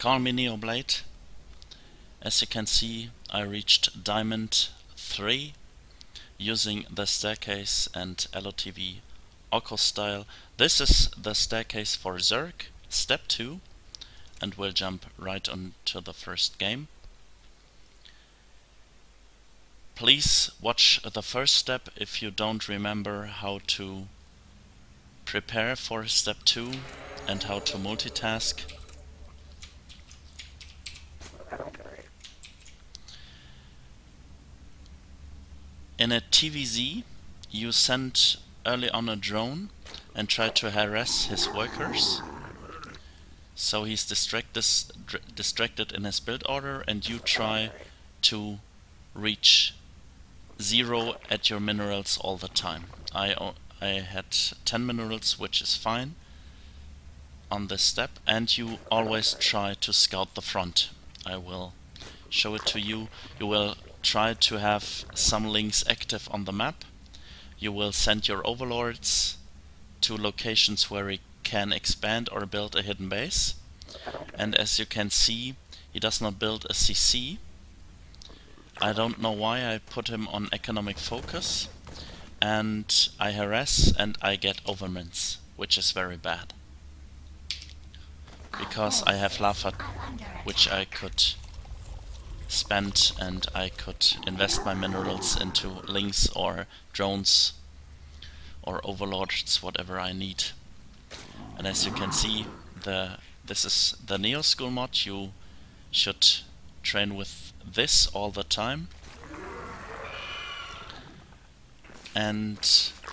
Call me Neoblade. As you can see, I reached Diamond 3 using the staircase and LOTV Orco style. This is the staircase for Zerg, step 2, and we'll jump right onto the first game. Please watch the first step if you don't remember how to prepare for step 2 and how to multitask. In a TVZ, you send early on a drone and try to harass his workers. So he's distracted in his build order, and you try to reach 0 at your minerals all the time. I had 10 minerals, which is fine on this step, and you always try to scout the front. I will show it to you. You will try to have some links active on the map. You will send your overlords to locations where he can expand or build a hidden base. And as you can see, he does not build a CC. I don't know why I put him on economic focus. And I harass and I get overmints, which is very bad. Because I have lava which I could spend, and I could invest my minerals into links or drones or overlords, whatever I need. And as you can see, this is the Neo School mod. You should train with this all the time. And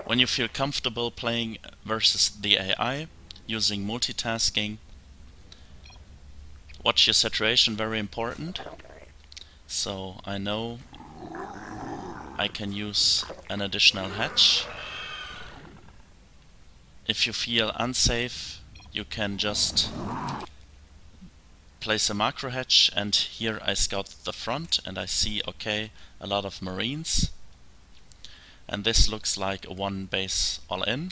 when you feel comfortable playing versus the AI using multitasking, watch your saturation, very important. So I know I can use an additional hatch. If you feel unsafe, you can just place a macro hatch, and here I scout the front and I see, okay, a lot of marines. And this looks like a one base all in,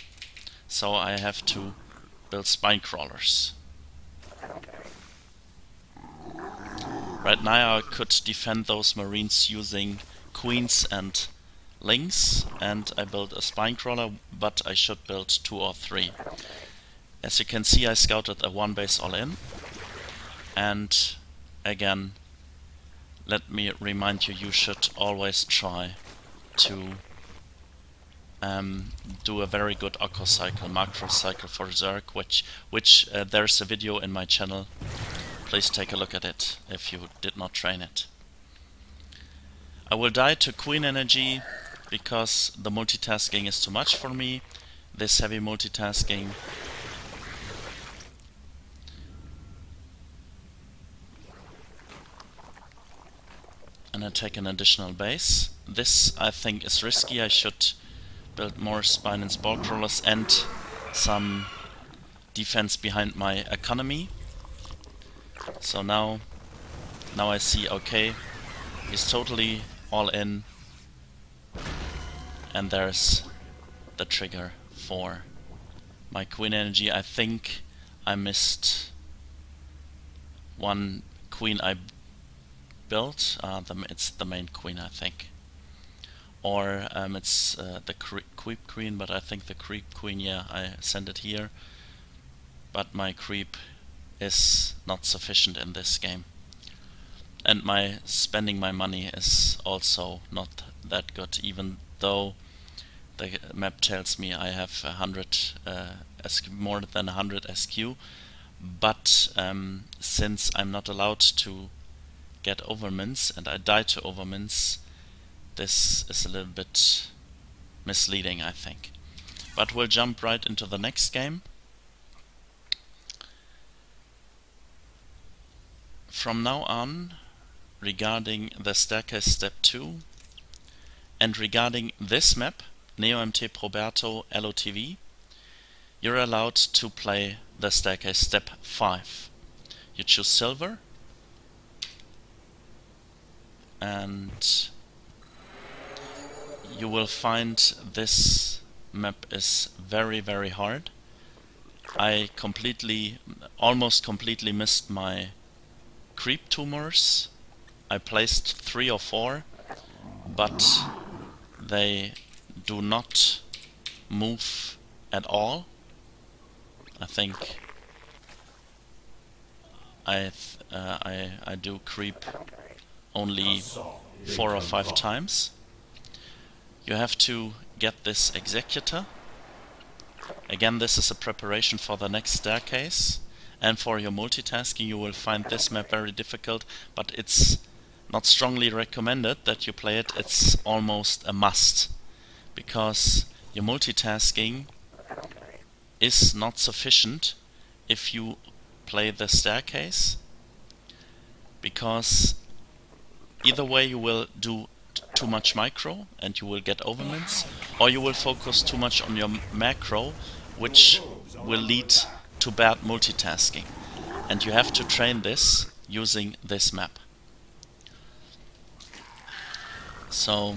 so I have to build spine crawlers. Right now I could defend those marines using queens and lings, and I built a spine crawler, but I should build 2 or 3. As you can see, I scouted a one base all in, and again, let me remind you, you should always try to do a very good Orco cycle, macro cycle for Zerg, which there's a video in my channel. Please take a look at it if you did not train it. I will die to Queen Energy because the multitasking is too much for me. This heavy multitasking. And I take an additional base. This I think is risky. I should build more spine and spore crawlers and some defense behind my economy. So now I see, okay, he's totally all in, and there's the trigger for my Queen Energy. I think I missed one queen I built. It's the main queen, I think. Or it's the creep queen, but I think the creep queen, yeah, I sent it here. But my creep is not sufficient in this game. And my spending my money is also not that good, even though the map tells me I have 100 more than 100 SQ. But since I'm not allowed to get overmints and I die to overmints, this is a little bit misleading, I think. But we'll jump right into the next game. From now on, regarding the staircase step 2 and regarding this map, NeoMT Proberto LOTV, you're allowed to play the staircase step 5. You choose silver, and you will find this map is very, very hard. I almost completely missed my creep tumors. I placed 3 or 4, but they do not move at all. I think I do creep only 4 or 5 times. You have to get this executor. Again, this is a preparation for the next staircase, and for your multitasking you will find this map very difficult, but it's not strongly recommended that you play it. It's almost a must, because your multitasking is not sufficient if you play the staircase, because either way you will do too much micro and you will get overmints, or you will focus too much on your macro, which will lead to bad multitasking. And you have to train this using this map. So,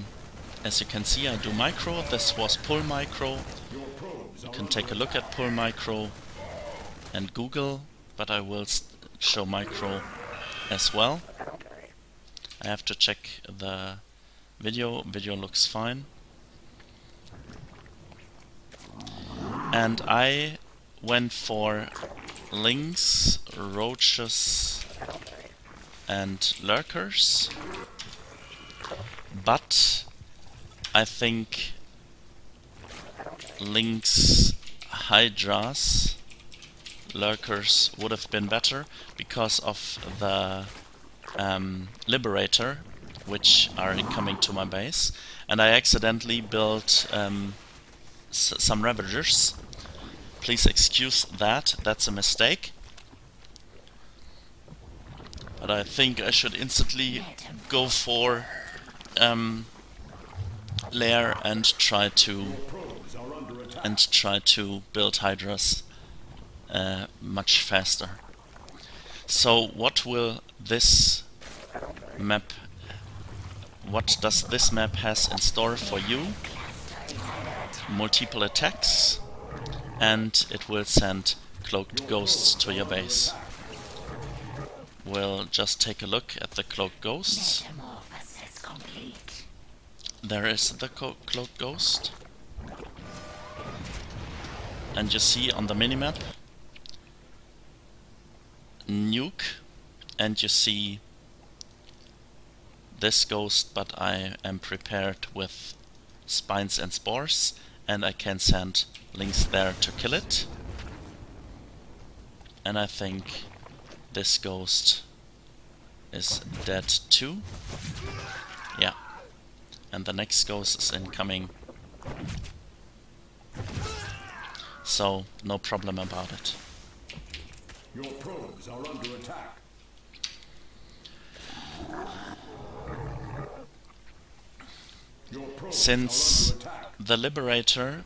as you can see, I do micro. This was pull micro. You can take a look at pull micro and Google, but I will show micro as well. I have to check the video. Video looks fine. And I went for lynx, roaches and lurkers, but I think lynx, hydras, lurkers would have been better because of the liberator which are coming to my base, and I accidentally built some ravagers. Please excuse that, that's a mistake. But I think I should instantly go for lair and try to build hydras much faster. So what will this map, what does this map has in store for you? Multiple attacks, and it will send cloaked ghosts to your base. We'll just take a look at the cloaked ghosts. There is the cloaked ghost. And you see on the minimap nuke, and you see this ghost, but I am prepared with spines and spores, and I can send lynx there to kill it. And I think this ghost is dead too. Yeah. And the next ghost is incoming. So, no problem about it. Your probes are under attack. Since the Liberator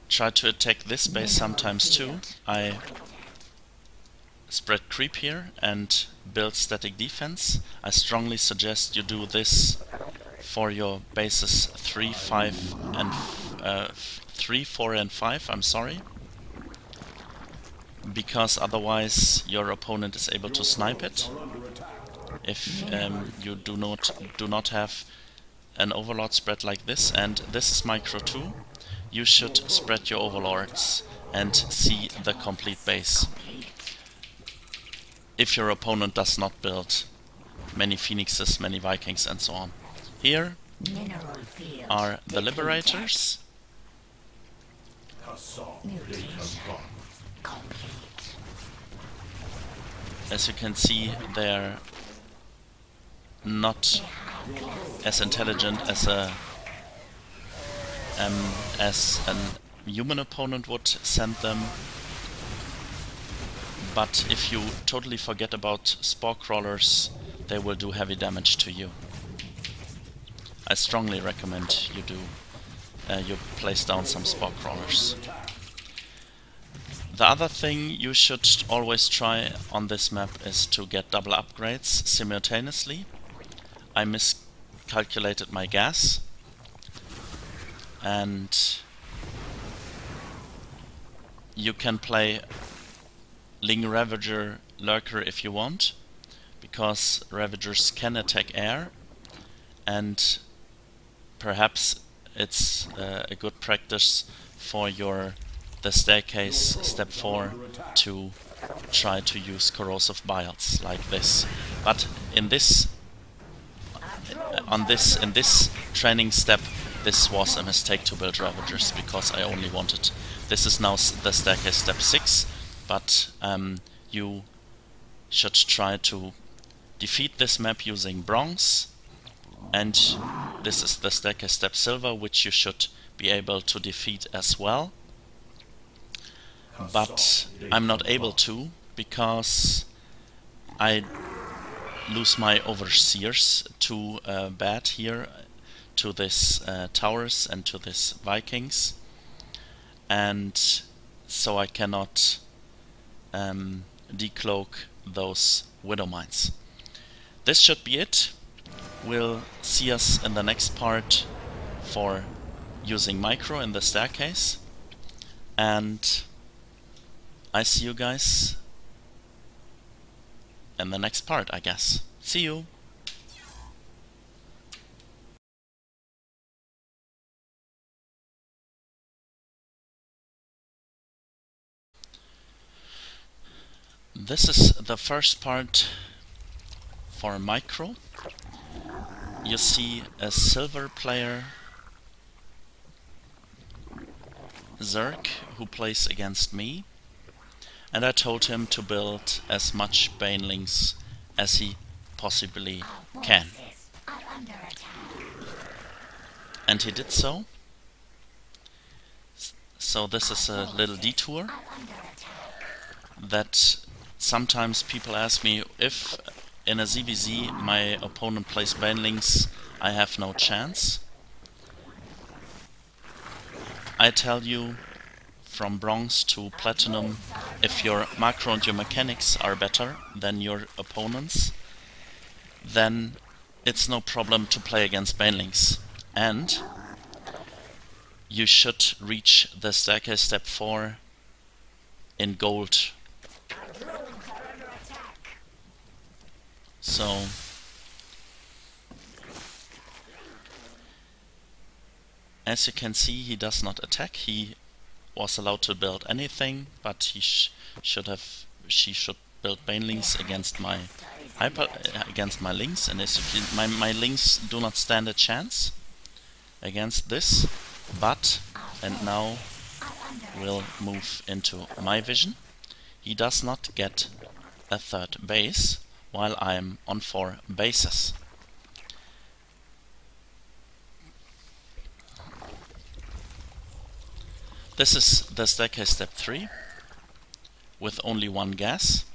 tried to attack this base sometimes too, I spread creep here and build static defense. I strongly suggest you do this for your bases 3, 5 and 3, 4 and 5, I'm sorry. Because otherwise your opponent is able to snipe it. If you do not have an overlord spread like this, and this is micro 2, you should spread your overlords and see the complete base. If your opponent does not build many phoenixes, many vikings and so on. Here are the liberators. As you can see, they're not as intelligent as an human opponent would send them. But if you totally forget about spore crawlers, they will do heavy damage to you. I strongly recommend you do you place down some spore crawlers. The other thing you should always try on this map is to get double upgrades simultaneously. I miscalculated my gas, and you can play Ling Ravager Lurker if you want, because Ravagers can attack air, and perhaps it's a good practice for your the staircase step 4 to try to use corrosive biles like this. But in this in this training step, this was a mistake to build Ravagers, because I only wanted. This is now the staircase step 6, but you should try to defeat this map using bronze, and this is the staircase step silver, which you should be able to defeat as well. But I'm not able to, because I lose my overseers too bad here to this towers and to this Vikings, and so I cannot decloak those widow mines. This should be it. We'll see us in the next part for using micro in the staircase, and I see you guys in the next part, I guess. See you! This is the first part for micro. You see a silver player, Zerg, who plays against me, and I told him to build as much banelings as he possibly can. And he did so. So this is a little detour that sometimes people ask me if in a ZVZ my opponent plays banelings, I have no chance. I tell you, from bronze to platinum, if your macro and your mechanics are better than your opponents, then it's no problem to play against banelings. And you should reach the staircase step 4 in gold. So as you can see, he does not attack. He was allowed to build anything, but he she should build banelings against my links, and as you can, my links do not stand a chance against this. But, and now we'll move into my vision. He does not get a third base while I'm on 4 bases. This is the staircase step 3 with only 1 gas.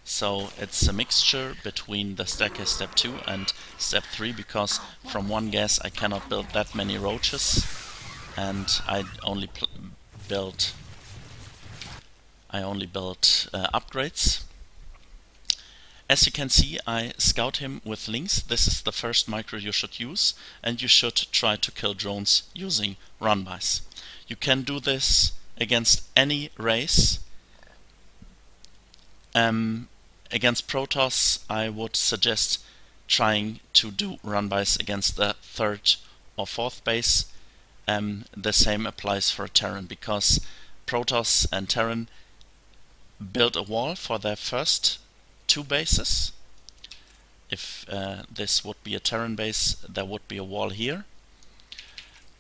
So it's a mixture between the staircase step 2 and step 3, because from 1 gas I cannot build that many roaches, and I only build upgrades. As you can see, I scout him with links. This is the first micro you should use, and you should try to kill drones using run-bys. You can do this against any race. Against Protoss, I would suggest trying to do run-bys against the 3rd or 4th base. The same applies for Terran, because Protoss and Terran build a wall for their first 2 bases. If this would be a Terran base, there would be a wall here.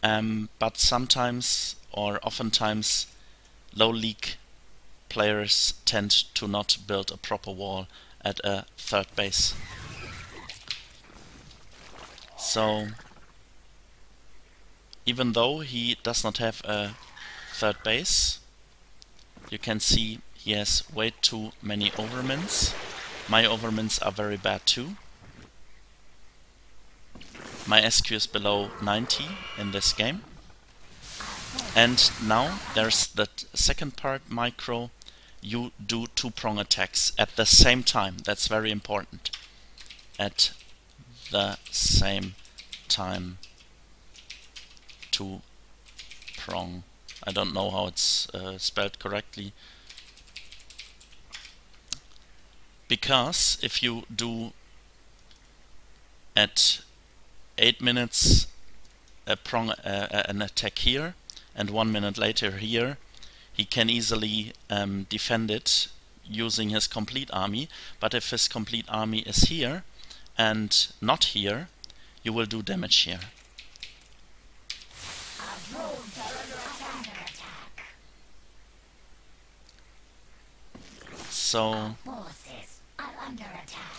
But sometimes, or oftentimes, low league players tend to not build a proper wall at a 3rd base. So even though he does not have a 3rd base, you can see he has way too many overmins. My overmins are very bad too. My SQ is below 90 in this game. And now there's the second part, micro. You do 2-prong attacks at the same time. That's very important. At the same time. 2-prong. I don't know how it's spelled correctly. because if you do at 8 minutes an attack here and 1 minute later here, he can easily defend it using his complete army. But if his complete army is here and not here, you will do damage here. So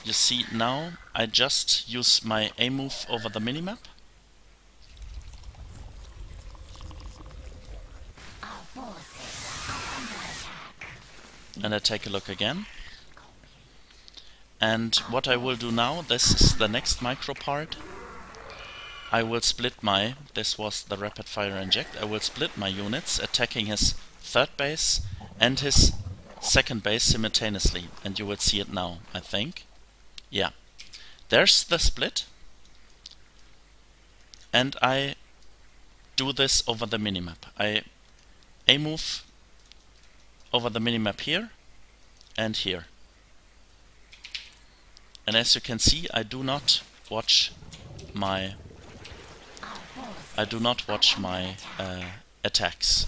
you see now I just use my A move over the minimap. And I take a look again. And what I will do now, this is the next micro part. I will split my, this was the rapid fire inject, I will split my units, attacking his third base and his second base simultaneously. And you will see it now, I think. Yeah. There's the split. And I do this over the minimap. I A move over the minimap here and here. And as you can see, I do not watch my attacks.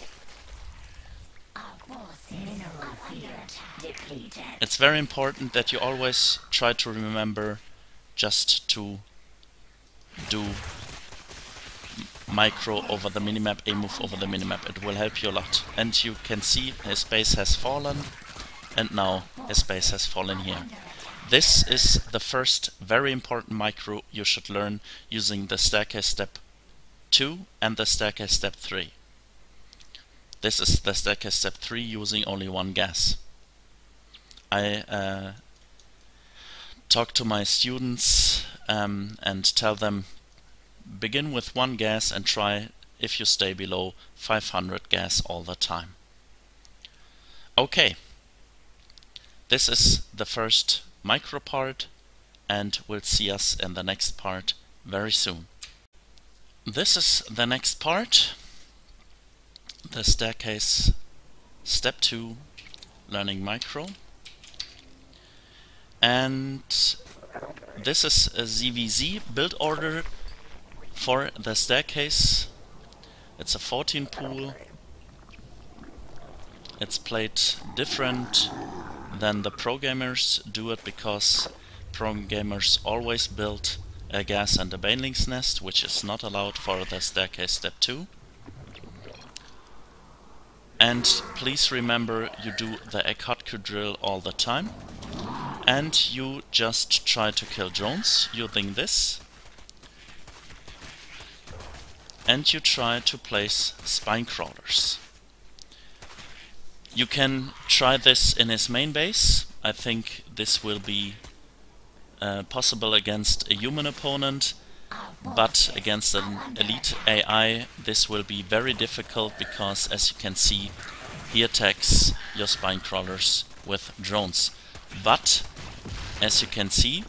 It's very important that you always try to remember just to do micro over the minimap, A move over the minimap. It will help you a lot. And you can see his base has fallen, and now his base has fallen here. This is the first very important micro you should learn using the staircase step 2 and the staircase step 3. This is the staircase step 3 using only one gas. I talk to my students and tell them begin with one gas and try if you stay below 500 gas all the time. Okay, this is the first micro part, and we'll see us in the next part very soon. This is the next part, the staircase step 2, learning micro. And this is a ZVZ build order for the staircase. It's a 14 pool. It's played different than the pro gamers do it, because pro gamers always build a gas and a baneling's nest, which is not allowed for the staircase step 2. And please remember, you do the Ekhatku drill all the time, and you just try to kill drones using this, and you try to place spine crawlers. You can try this in his main base. I think this will be possible against a human opponent, but against an elite AI this will be very difficult, because as you can see, he attacks your spine crawlers with drones. But as you can see,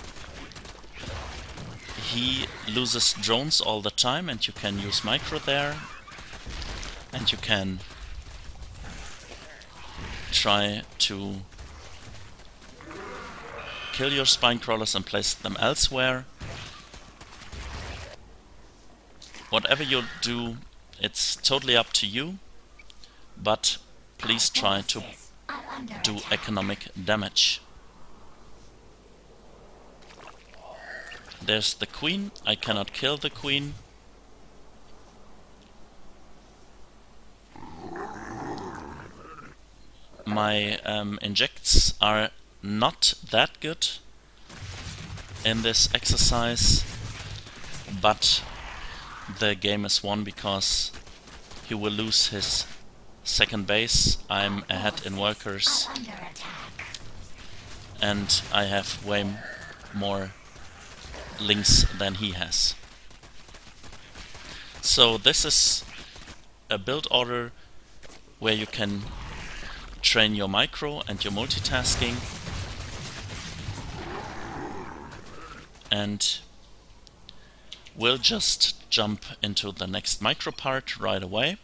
he loses drones all the time, and you can use micro there, and you can try to kill your spine crawlers and place them elsewhere. Whatever you do, it's totally up to you, but please try to do economic damage. There's the queen. I cannot kill the queen. My injects are not that good in this exercise, but the game is won because he will lose his second base. I'm ahead in workers, and I have way more links than he has. So this is a build order where you can train your micro and your multitasking, and we'll just jump into the next micro part right away.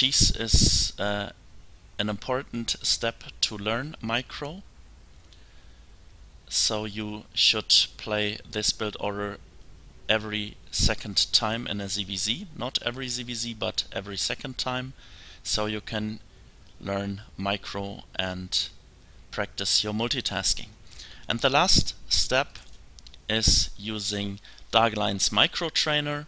cheese is an important step to learn micro. So you should play this build order every second time in a ZVZ. Not every ZVZ, but every second time. So you can learn micro and practice your multitasking. And the last step is using Darkline's micro trainer.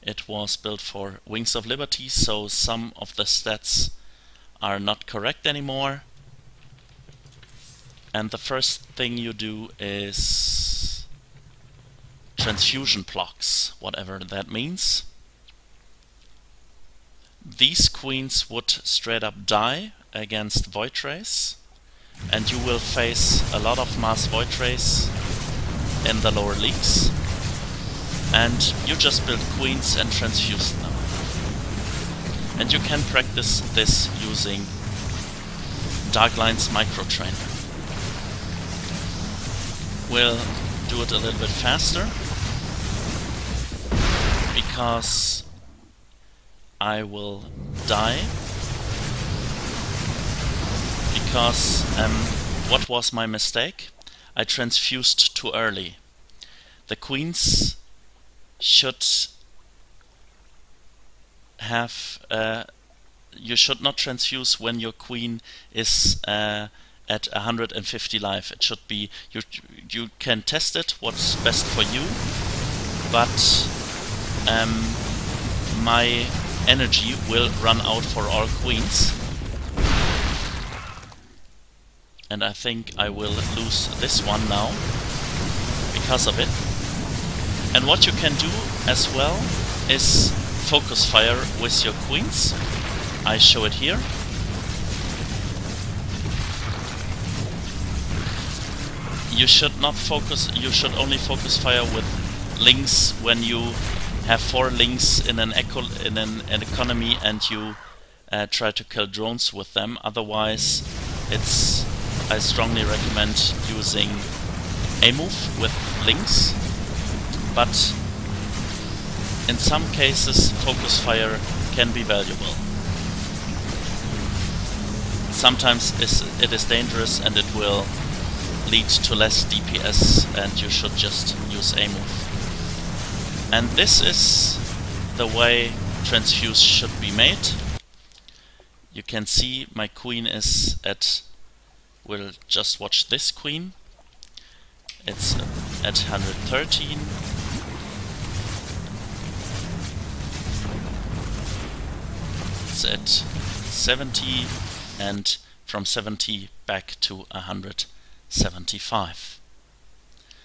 It was built for Wings of Liberty, so some of the stats are not correct anymore. And the first thing you do is transfusion blocks, whatever that means. These queens would straight up die against Void Rays, and you will face a lot of mass Void Rays in the lower leagues. And you just build queens and transfuse them. And you can practice this using Darkline's micro trainer. We'll do it a little bit faster, because I will die. Because what was my mistake? I transfused too early. The queens should have you should not transfuse when your queen is at 150 life. It should be, you can test it what's best for you, but my energy will run out for all queens, and I think I will lose this one now because of it. And what you can do as well is focus fire with your queens. I show it here. You should not focus, you should only focus fire with links when you have 4 links in an economy and you try to kill drones with them. Otherwise, I strongly recommend using a move with links. But in some cases, focus fire can be valuable. Sometimes it is dangerous and it will lead to less DPS, and you should just use a move. And this is the way transfuse should be made. You can see my queen is at, we'll just watch this queen. It's at 113. It's at 70, and from 70 back to 175.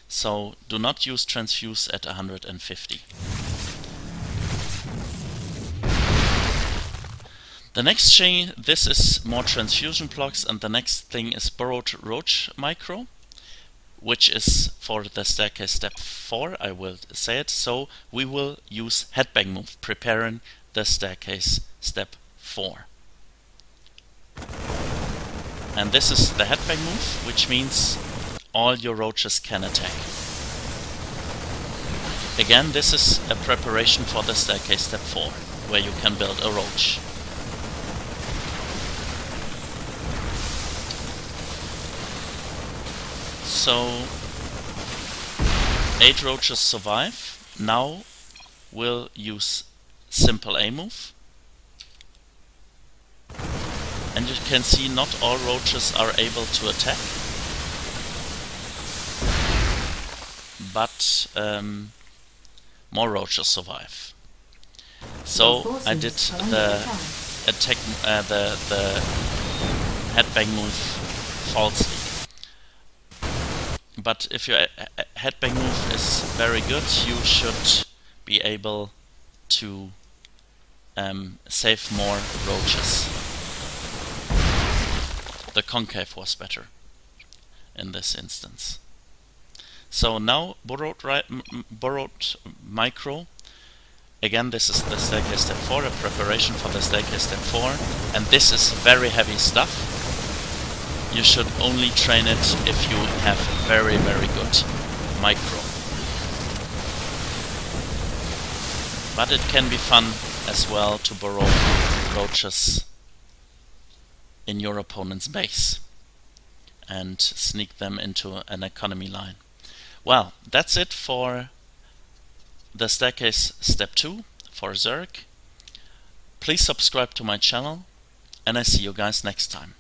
So do not use transfuse at 150. The next thing, this is more transfusion blocks, and the next thing is Burrowed Roach Micro, which is for the staircase step 4, I will say it. So we will use headbang move, preparing the staircase step 4. And this is the headbang move, which means all your roaches can attack. Again, this is a preparation for the staircase step 4, where you can build a roach. So 8 roaches survive. Now we'll use simple A move. And you can see not all roaches are able to attack. But more roaches survive. So I did the attack, the headbang move falsely. But if your headbang move is very good, you should be able to save more roaches. The concave was better in this instance. So now Burrowed Micro. Again, this is the staircase step 4, a preparation for the staircase step 4, and this is very heavy stuff. You should only train it if you have very, very good micro. But it can be fun as well to burrow roaches in your opponent's base and sneak them into an economy line. Well, that's it for the staircase step 2 for Zerg. Please subscribe to my channel, and I see you guys next time.